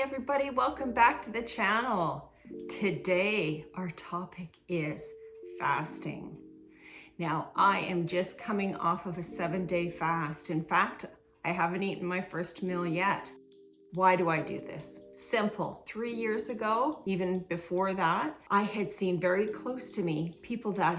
everybody, welcome back to the channel. Today our topic is fasting. Now I am just coming off of a 7-day fast. In fact, I haven't eaten my first meal yet. Why do I do this? Simple. 3 years ago, even before that, I had seen very close to me people that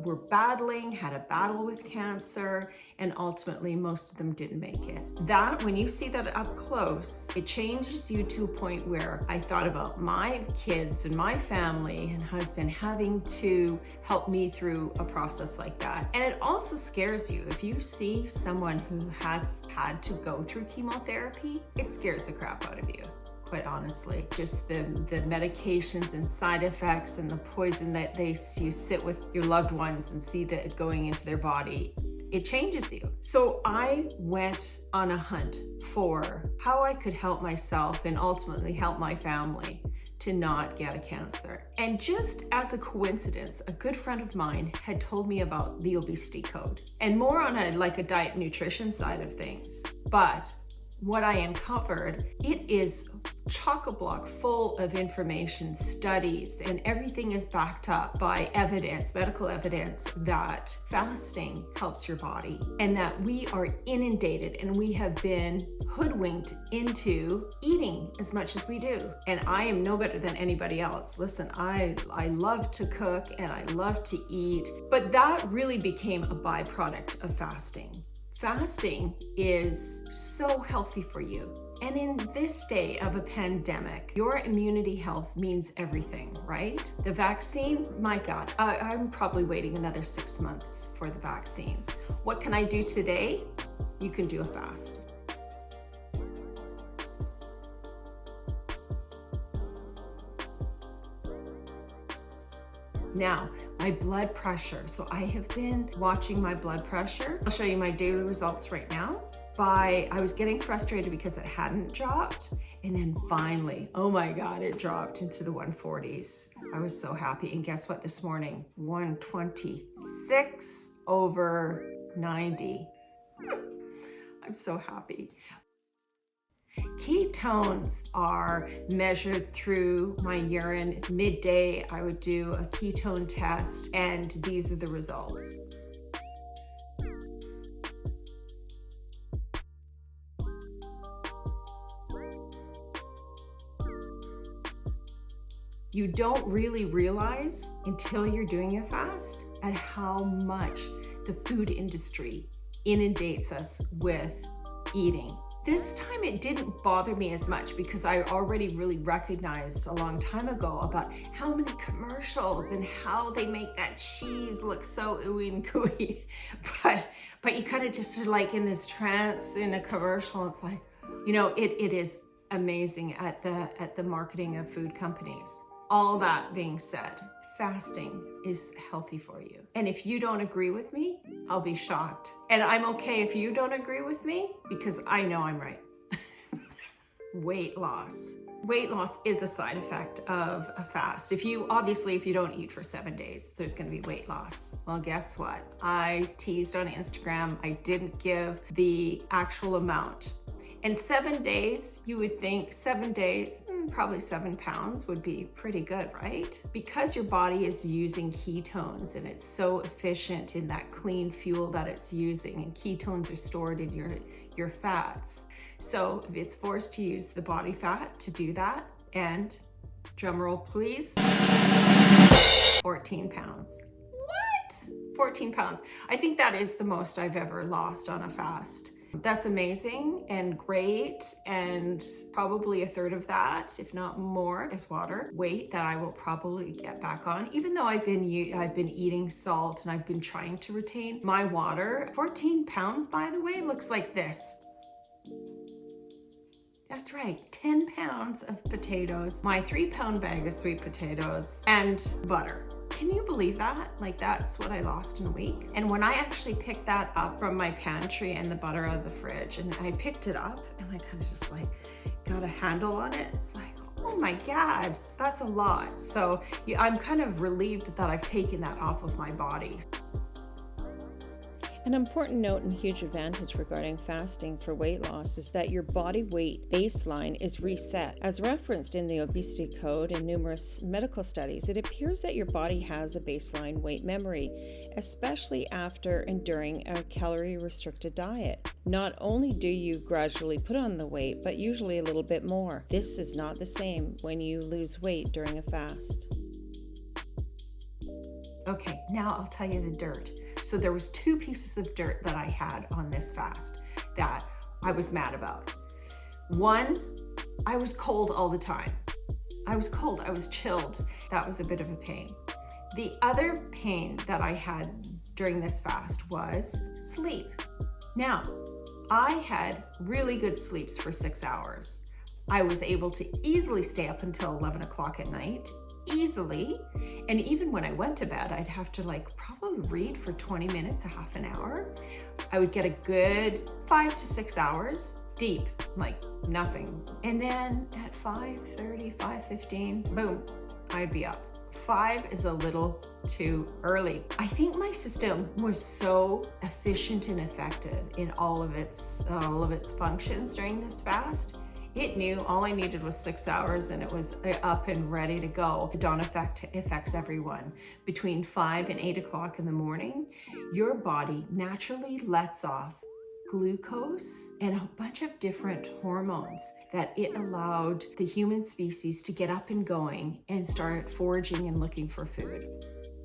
were battling, had a battle with cancer, and ultimately most of them didn't make it. That, when you see that up close, it changes you to a point where I thought about my kids and my family and husband having to help me through a process like that. And it also scares you. If you see someone who has had to go through chemotherapy, it scares the crap out of you. Quite honestly, just the medications and side effects and the poison that you sit with your loved ones and see that going into their body, it changes you. So I went on a hunt for how I could help myself and ultimately help my family to not get a cancer. And just as a coincidence, a good friend of mine had told me about the obesity code, and more on a diet nutrition side of things. But what I uncovered, it is chock-a-block full of information, studies, and everything is backed up by evidence, medical evidence, that fasting helps your body and that we are inundated and we have been hoodwinked into eating as much as we do. And I am no better than anybody else. Listen, I love to cook and I love to eat, but that really became a byproduct of fasting. Fasting is so healthy for you. And in this day of a pandemic, your immunity health means everything, right? The vaccine, my God, I'm probably waiting another 6 months for the vaccine. What can I do today? You can do a fast. Now, my blood pressure. So I have been watching my blood pressure. I'll show you my daily results right now. I was getting frustrated because it hadn't dropped. And then finally, oh my God, it dropped into the 140s. I was so happy. And guess what this morning? 126/90. I'm so happy. Ketones are measured through my urine. Midday, I would do a ketone test, and these are the results. You don't really realize until you're doing a fast at how much the food industry inundates us with eating. This time it didn't bother me as much because I already really recognized a long time ago about how many commercials and how they make that cheese look so ooey and gooey. But you kind of just are like in this trance in a commercial. It's like, you know, it is amazing at the marketing of food companies. All that being said, fasting is healthy for you. And if you don't agree with me, I'll be shocked. And I'm okay if you don't agree with me because I know I'm right. Weight loss. Weight loss is a side effect of a fast. If you don't eat for 7 days, there's gonna be weight loss. Well, guess what? I teased on Instagram. I didn't give the actual amount. And 7 days, you would think 7 days, probably 7 pounds would be pretty good, right? Because your body is using ketones and it's so efficient in that clean fuel that it's using, and ketones are stored in your fats. So it's forced to use the body fat to do that. And drum roll, please, 14 pounds. What? 14 pounds. I think that is the most I've ever lost on a fast. That's amazing and great, and probably a third of that, if not more, is water weight that I will probably get back on, even though I've been eating salt and I've been trying to retain my water. 14 pounds, by the way, looks like this. That's right, 10 pounds of potatoes, my 3-pound bag of sweet potatoes, and butter. Can you believe that? Like, that's what I lost in a week. And when I actually picked that up from my pantry and the butter out of the fridge, and I picked it up and I kind of just got a handle on it, it's like, oh my God, that's a lot. So yeah, I'm kind of relieved that I've taken that off of my body. An important note and huge advantage regarding fasting for weight loss is that your body weight baseline is reset. As referenced in the Obesity Code and numerous medical studies, it appears that your body has a baseline weight memory, especially after and during a calorie-restricted diet. Not only do you gradually put on the weight, but usually a little bit more. This is not the same when you lose weight during a fast. Okay, now I'll tell you the dirt. So there was 2 pieces of dirt that I had on this fast that I was mad about. One, I was cold all the time. I was cold, I was chilled. That was a bit of a pain. The other pain that I had during this fast was sleep. Now, I had really good sleeps for 6 hours. I was able to easily stay up until 11 o'clock at night, easily. And even when I went to bed, I'd have to probably read for 20 minutes, a half an hour. I would get a good 5 to 6 hours deep, like nothing. And then at 5:30, 5:15, boom, I'd be up. 5 is a little too early. I think my system was so efficient and effective in all of its functions during this fast. It knew all I needed was 6 hours and it was up and ready to go. The dawn effect affects everyone. Between 5 and 8 o'clock in the morning, your body naturally lets off glucose and a bunch of different hormones that it allowed the human species to get up and going and start foraging and looking for food.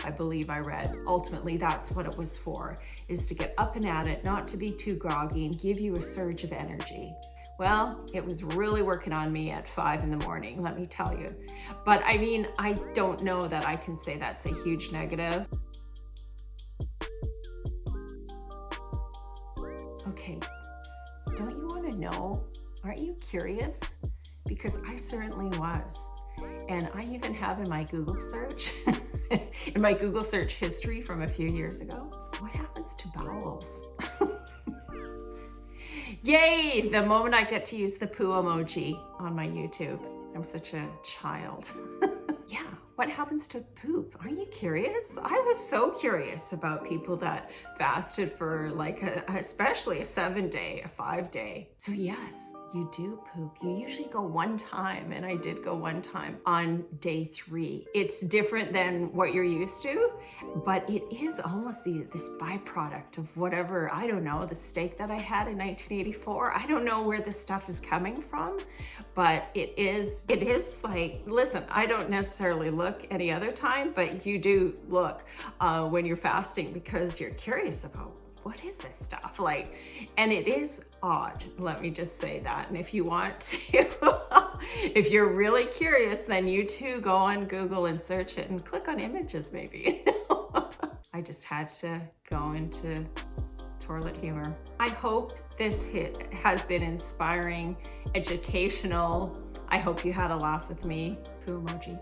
I believe I read ultimately that's what it was for, is to get up and at it, not to be too groggy and give you a surge of energy. Well, it was really working on me at 5 in the morning, let me tell you. But I mean, I don't know that I can say that's a huge negative. Okay, don't you want to know? Aren't you curious? Because I certainly was. And I even have in my Google search, in my Google search history from a few years ago, what happens to bowels? Yay, the moment I get to use the poo emoji on my YouTube. I'm such a child. Yeah, what happens to poop? Are you curious? I was so curious about people that fasted for especially a 7-day, a 5-day. So yes, you do poop. You usually go one time, and I did go one time on day 3. It's different than what you're used to, but it is almost this byproduct of whatever, I don't know, the steak that I had in 1984. I don't know where this stuff is coming from, but it is listen, I don't necessarily look any other time, but you do look when you're fasting because you're curious about what is this stuff and it is odd, let me just say that. And if you want to, if you're really curious, then you too go on Google and search it and click on images maybe. I just had to go into toilet humor. I hope this has been inspiring, educational. I hope you had a laugh with me, poo emoji.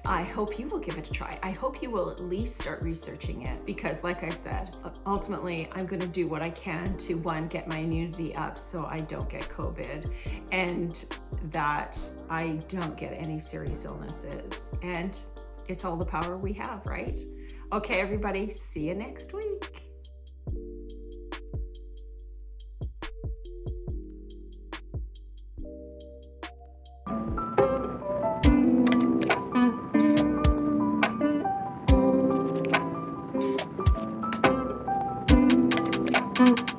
I hope you will give it a try. I hope you will at least start researching it because like I said, ultimately I'm gonna do what I can to get my immunity up so I don't get COVID and that I don't get any serious illnesses. And it's all the power we have, right? Okay, everybody, see you next week. Mm-hmm.